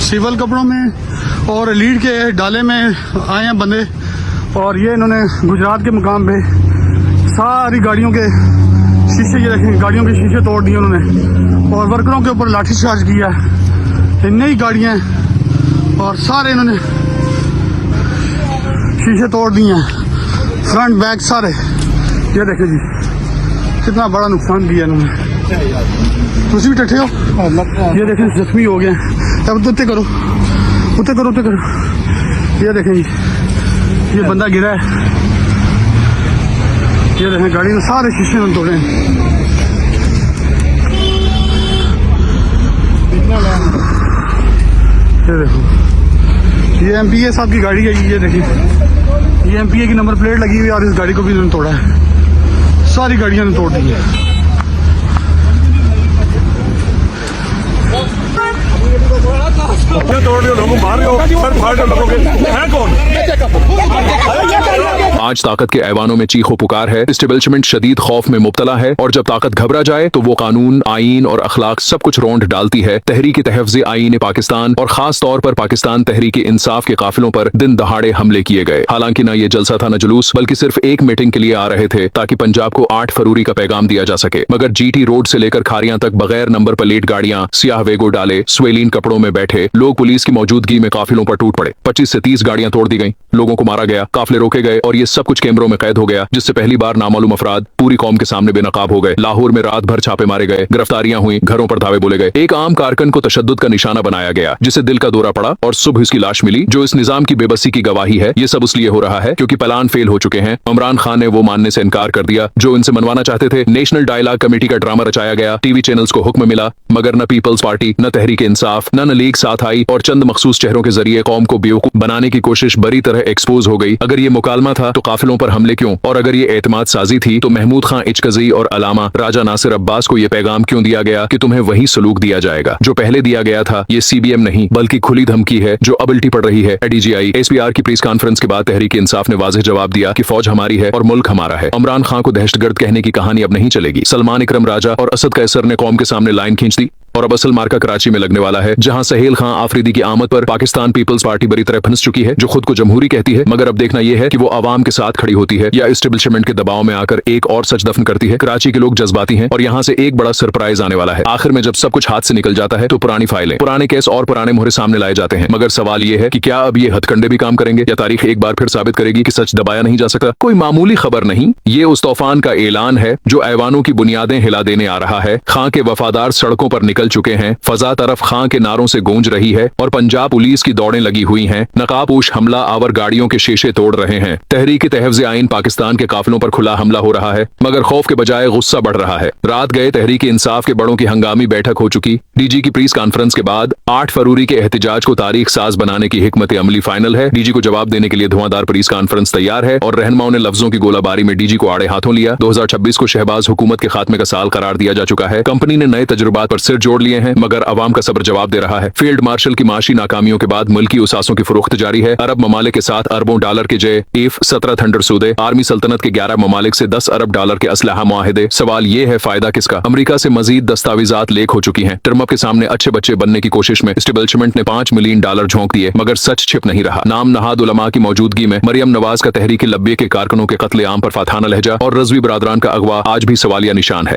Civil कपड़ों में और लीड के डाले में आए हैं बंदे, और ये इन्होंने गुजरात के मुकाम पे सारी गाड़ियों के शीशे, ये देखें गाड़ियों के शीशे तोड़ दिए उन्होंने, और वर्करों के ऊपर लाठीचार्ज किया। ये नई गाड़ियाँ और सारे इन्होंने शीशे तोड़ दिए हैं, फ्रंट बैक सारे। ये देखें जी कितना बड़ा नुकसान किया इन्होंने। तुम भी टट्ठे हो, ये देखें जख्मी हो गए। अब उत्ते करो, उत्ते करो, उत्ते करो। ये देखें जी ये बंदा गिरा है। ये देखें गाड़ी में सारे शीशे में तोड़े हैं। ये देखो ये एमपीए साहब की गाड़ी है। ये देखिए ये एमपीए की नंबर प्लेट लगी हुई है, और इस गाड़ी को भी इन्होंने तोड़ा है। सारी गाड़ियां ने तोड़ दी है। आज ताकत के ऐवानों में चीखो पुकार है। इस्टेब्लिशमेंट शदीद खौफ में मुब्तला है, और जब ताकत घबरा जाए तो वो कानून, आईन और अखलाक सब कुछ रौंद डालती है। तहरीक तहफ़्ज़े आईन पाकिस्तान और खास तौर पर पाकिस्तान तहरीक इंसाफ के काफिलों पर दिन दहाड़े हमले किए गए। हालांकि न ये जलसा था न जुलूस, बल्कि सिर्फ एक मीटिंग के लिए आ रहे थे ताकि पंजाब को 8 फरवरी का पैगाम दिया जा सके। मगर जीटी रोड से लेकर खारियां तक बगैर नंबर प्लेट गाड़ियां, सियाह वेगो डाले, स्वेलीन कपड़ों में बैठे लोग पुलिस की मौजूदगी में काफिलों पर टूट पड़े। 25 से 30 गाड़ियां तोड़ दी गईं, लोगों को मारा गया, काफिले रोके गए, और ये सब कुछ कैमरों में कैद हो गया, जिससे पहली बार नामालूम अफराद पूरी कौम के सामने बेनकाब हो गए। लाहौर में रात भर छापे मारे गए, गिरफ्तारियां हुई, घरों पर धावे बोले गए। एक आम कारकुन को तशद्दुद का निशाना बनाया गया, जिसे दिल का दौरा पड़ा और सुबह उसकी लाश मिली, जो इस निजाम की बेबसी की गवाही है। ये सब इसलिए हो रहा है क्योंकि प्लान फेल हो चुके हैं। इमरान खान ने वो मानने से इनकार कर दिया जो इनसे मनवाना चाहते थे। नेशनल डायलॉग कमेटी का ड्रामा रचाया गया, टीवी चैनल्स को हुक्म मिला, मगर न पीपल्स पार्टी, न तहरीक इंसाफ, न लीग साथ आई, और चंद मखसूस चेहरों के जरिए कौम को बेवकूफ बनाने की कोशिश बड़ी तरह एक्सपोज हो गई। अगर ये मुकालमा था तो काफिलों पर हमले क्यों, और अगर ये एतमाद साजी थी तो महमूद खां इचकजी और अलामा राजा नासिर अब्बास को ये पैगाम क्यों दिया गया कि तुम्हें वही सलूक दिया जाएगा जो पहले दिया गया था। ये सीबीएम नहीं बल्कि खुली धमकी है जो अब उल्टी पड़ रही है। डीजीआई एसपीआर की प्रेस कॉन्फ्रेंस के बाद तहरीक इंसाफ ने वाज़ेह जवाब दिया कि फौज हमारी है और मुल्क हमारा है। इमरान खान को दहशतगर्द कहने की कहानी अब नहीं चलेगी। सलमान इकरम राजा और असद कैसर ने कौम के सामने लाइन खींच दी, और अब असल मार्का कराची में लगने वाला है, जहां सहेल खां आफरीदी की आमद पर पाकिस्तान पीपल्स पार्टी बुरी तरह फंस चुकी है, जो खुद को जमहूरी कहती है। मगर अब देखना यह है कि वो आवाम के साथ खड़ी होती है या इस्टेब्लिशमेंट के दबाव में आकर एक और सच दफन करती है। कराची के लोग जज्बाती हैं, और यहाँ से एक बड़ा सरप्राइज आने वाला है। आखिर में जब सब कुछ हाथ से निकल जाता है तो पुरानी फाइलें, पुराने केस और पुराने मोहरे सामने लाए जाते हैं। मगर सवाल यह है कि क्या अब ये हथकंडे भी काम करेंगे, या तारीख एक बार फिर साबित करेगी कि सच दबाया नहीं जा सकता। कोई मामूली खबर नहीं, ये उस तूफान का ऐलान है जो ऐवानों की बुनियादें हिला देने आ रहा है। खां के वफादार सड़कों पर निकल चुके हैं, फजा तरफ खां के नारों से गूंज रही है, और पंजाब पुलिस की दौड़ें लगी हुई हैं। नकाबपोश हमला आवर गाड़ियों के शीशे तोड़ रहे हैं। तहरीक तहफ़्ज़े आईन पाकिस्तान के काफिलों पर खुला हमला हो रहा है, मगर खौफ के बजाय गुस्सा बढ़ रहा है। रात गए तहरीक इंसाफ के बड़ों की हंगामी बैठक हो चुकी। डीजी की प्रेस कॉन्फ्रेंस के बाद 8 फरवरी के एहतजाज को तारीख साज बनाने की हिकमत अमली फाइनल है। डीजी को जवाब देने के लिए धुआंधार प्रेस कॉन्फ्रेंस तैयार है, और रहनुमाओं ने लफ्जों की गोलाबारी में डीजी को आड़े हाथों लिया। 2026 को शहबाज हुकूमत के खात्मे का साल करार दिया जा चुका है। कंपनी ने नए तजुर्बात पर सिर जोड़ लिए हैं, मगर अवाम का सब्र जवाब दे रहा है। फील्ड मार्शल की माशी नाकामियों के बाद मुल्की उसासों की फरोख्त जारी है। अरब ममालिक के साथ अरबों डॉलर के F-17 थंडर सूदे, आर्मी सल्तनत के 11 ममालिक से 10 अरब डॉलर के असलहा मुआहिदे। सवाल ये है फायदा किसका। अमेरिका से मजीद दस्तावेजात लीक हो चुकी हैं। टर्मप के सामने अच्छे बच्चे बनने की कोशिश में इस्टेब्लिशमेंट ने $5 मिलियन झोंक दिए, मगर सच छिप नहीं रहा। नाम नहाद उलमा की मौजूदगी में मरियम नवाज का तहरीक लब्बे के कारकुनों के कत्ले आम पर फाथाना लहजा और रजवी बरादरान का अगवा आज भी सवालिया निशान है।